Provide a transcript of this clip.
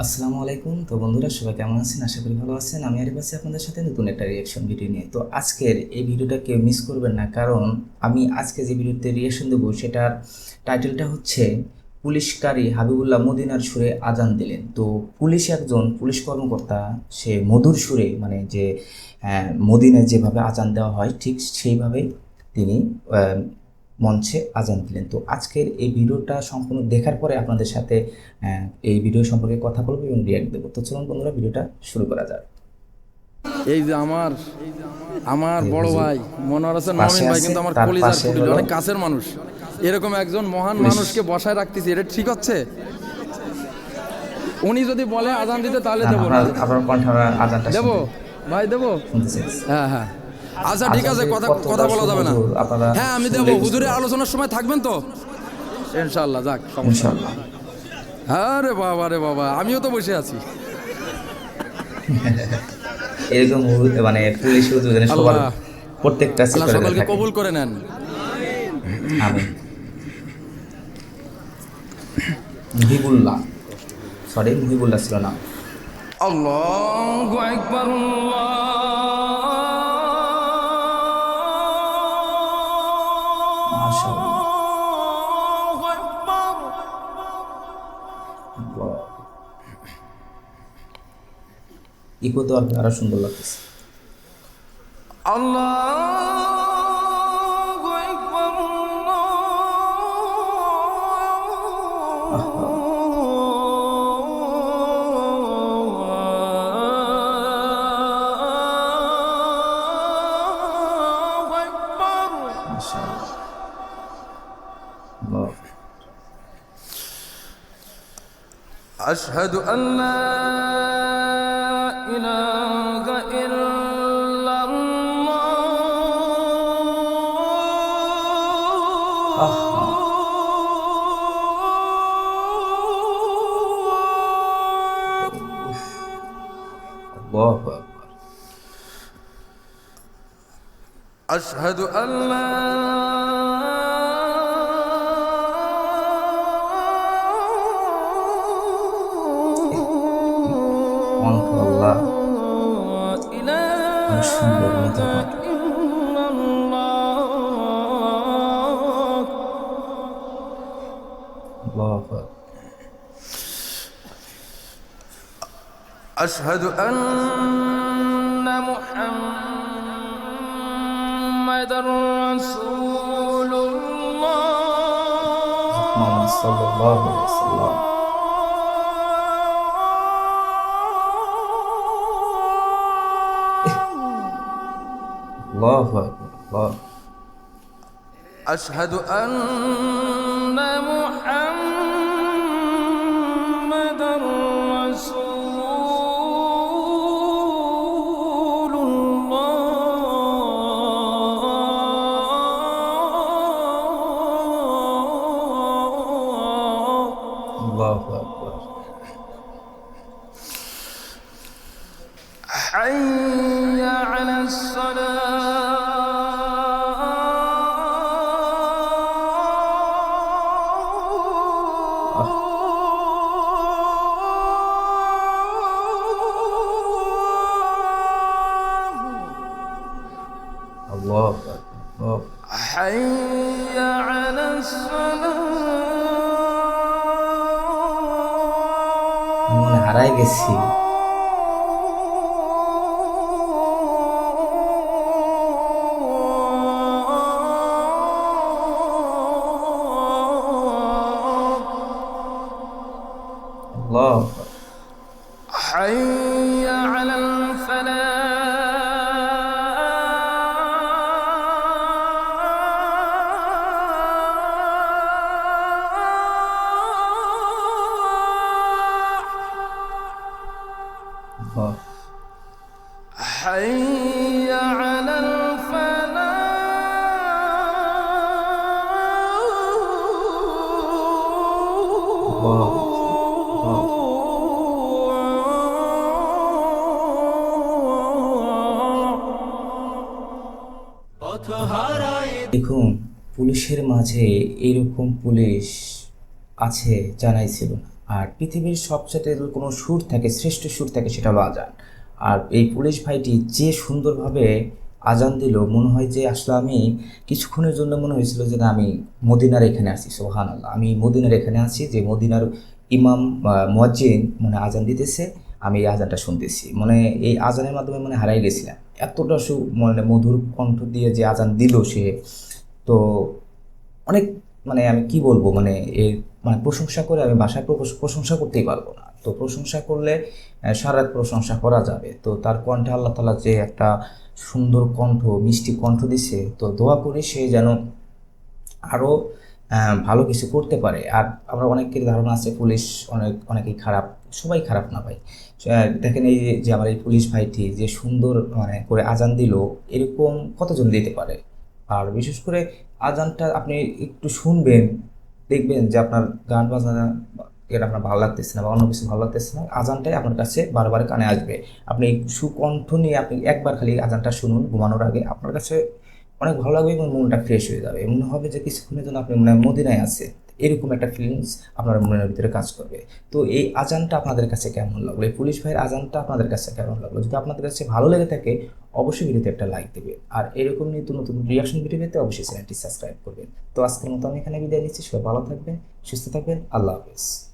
আসসালামু আলাইকুম। তো বন্ধুরা, সবাই কেমন আছেন? আশা করি ভালো আছেন। আমি আরিফ আছি আপনাদের সাথে নতুন একটা রিয়াকশন ভিডিও নিয়ে। তো আজকের এই ভিডিওটা কেউ মিস করবেন না, কারণ আমি আজকে যে ভিডিওতে রিয়াকশন দেবো সেটার টাইটেলটা হচ্ছে পুলিশকারী হাবিবুল্লাহ মদিনার সুরে আজান দিলেন। তো একজন পুলিশ কর্মকর্তা, সে মধুর সুরে, মানে যে মদিনায় যেভাবে আজান দেওয়া হয় ঠিক সেইভাবেই তিনি মঞ্চে আজান দিলেন। তো আজকের এই ভিডিওটা সম্পূর্ণ দেখার পরে আপনাদের সাথে এই ভিডিও সম্পর্কে কথা বলবো এবং রিয়াক্ট দেবো। তো চলুন বন্ধুরা, ভিডিওটা শুরু করা যাক। এই যে আমার আমার এই বড় হুজুর ভাই মনোয়ার হোসেন পাশে মমিন ভাই আছে, কিন্তু আমার তার কলিজার পাশে কুটিল, হলো অনেক কাছের মানুষ। এরকম একজন মহান পুলিশ। মানুষকে বসায় রাখতেছি, এটা ঠিক হচ্ছে? উনি যদি বলে আজান দিতে তাহলে না, দেবো না। আপনার আপনার কণ্ঠে আমরা আজানটা দেবো ভাই, দেবো। শুনতে চাইছি। হ্যাঁ হ্যাঁ, আচ্ছা ঠিক আছে, আজানের কথা কতটা কথা বলা যাবে না। সুমধুর আপনারা হ্যাঁ আমি দেবো, শুনলেই বুঝতে হুজুরের পারবেন। আলোচনার সময় থাকবেন তো ইনশাল্লাহ। যাক, সমস্যা নেই। ইনশাআল্লাহ। আরে বাবা রে বাবা, আমিও তো বসে আছি। এরকম মানে পুলিশ হুজুর যেন সবার আল্লাহ প্রত্যেকটা আল্লাহ সেক্টরে সকলকে থাকে। কবুল করে নেন। আমিন। মুহিবুল্লাহ, সরি মুহিবুল্লাহ ছিল না। আল্লাহু আকবার, মাশাআল্লাহ। আল্লাহু আকবার। আল্লাহ। ইকো তো আরো সুন্দর লাগতেছে। আল্লাহু আকবার, আহা, আল্লাহু আকবার। মাশাআল্লাহ। আল্লাহ। أشهد أن لا إله إلا আহা, উফ, আল্লাহু আকবার। أشهد أن لا কণ্ঠ আল্লাহ, إله অনেক সুন্দর মধুর কণ্ঠ। إلا الله. আল্লাহু আকবার। أشهد أن محمد رسول মুহাম্মদ সাল্লাল্লাহু আলাইহি ওয়াসাল্লাম। আল্লাহু আকবার। আল্লাহ। أشهد أن محمد رسول الله. আল্লাহু আকবার। حي على আহ, আল্লাহু আকবার। আল্লাহ। حي على আমি মনে হয় হারাই গেছি। আল্লাহু আকবার। حي على الفلاح. আল্লাহ। حي على আল্লাহ। আল্লাহ। الفلاح. দেখুন, পুলিশের মাঝে এইরকম পুলিশ আছে জানাই ছিল না। আর পৃথিবীর সবচেয়ে যদি কোনো সুর থাকে, শ্রেষ্ঠ সুর থাকে, সেটা হলো আজান। আর এই পুলিশ ভাইটি যে সুন্দরভাবে আজান দিল, মনে হয় যে আসলে আমি কিছুক্ষণের জন্য মনে হয়েছিল যে না, আমি মদিনার এখানে আছি। সুবহানাল্লাহ, আমি মদিনার এখানে আছি, যে মদিনার ইমাম মুয়াজ্জিন মানে আজান দিতেছে, আমি এই আজানটা শুনতেছি। মানে এই আজানের মাধ্যমে মানে হারাই গেছিলাম, এতটা মানে মধুর কণ্ঠ দিয়ে যে আজান দিল সে। তো অনেক মানে আমি কি বলবো, মানে এর মানে প্রশংসা করে আমি ভাষায় প্রশংসা করতেই পারবো না। তো প্রশংসা করলে সারা রাত প্রশংসা করা যাবে। তো তার কণ্ঠে আল্লাহ তাআলা যে একটা সুন্দর কণ্ঠ, মিষ্টি কণ্ঠ দিছে, তো দোয়া করি সে যেন আরও ভালো কিছু করতে পারে। আর আমরা অনেকের ধারণা আছে পুলিশ অনেকেই খারাপ, সবাই খারাপ না ভাই। দেখেন এই যে আমার এই পুলিশ ভাইটি যে সুন্দর মানে করে আজান দিল, এরকম কতজন দিতে পারে? আর বিশেষ করে আজানটা আপনি একটু শুনবেন, দেখবেন যে আপনার গান বাজনা এটা আপনার ভালো লাগতেছে না বা অন্য কিছু ভালো লাগতেছে না, আজানটাই আপনার কাছে বারবার কানে আসবে। আপনি সুকণ্ঠ নিয়ে আপনি একবার খালি আজানটা শুনুন ঘুমানোর আগে, আপনার কাছে অনেক ভালো লাগবে এবং মনটা ফ্রেশ হয়ে যাবে। মনে হবে যে কিছুক্ষণের জন্য আপনি মনে হয় মদিনায় আছে, এরকম একটা ফিলিংস আপনার মনের ভিতরে কাজ করবে। তো এই আজানটা আপনাদের কাছে কেমন লাগলো, এই পুলিশ ভাইয়ের আজানটা আপনাদের কাছে কেমন লাগলো? যদি আপনাদের কাছে ভালো লেগে থাকে অবশ্যই ভিডিওতে একটা লাইক দেবে, আর এরকম নিত্য নতুন রিয়াকশন ভিডিও পেতে অবশ্যই চ্যানেলটি সাবস্ক্রাইব করবেন। তো আজকের মতো আমি এখানে বিদায় নিচ্ছি। সবাই ভালো থাকবেন, সুস্থ থাকবেন, আল্লাহ হাফেজ।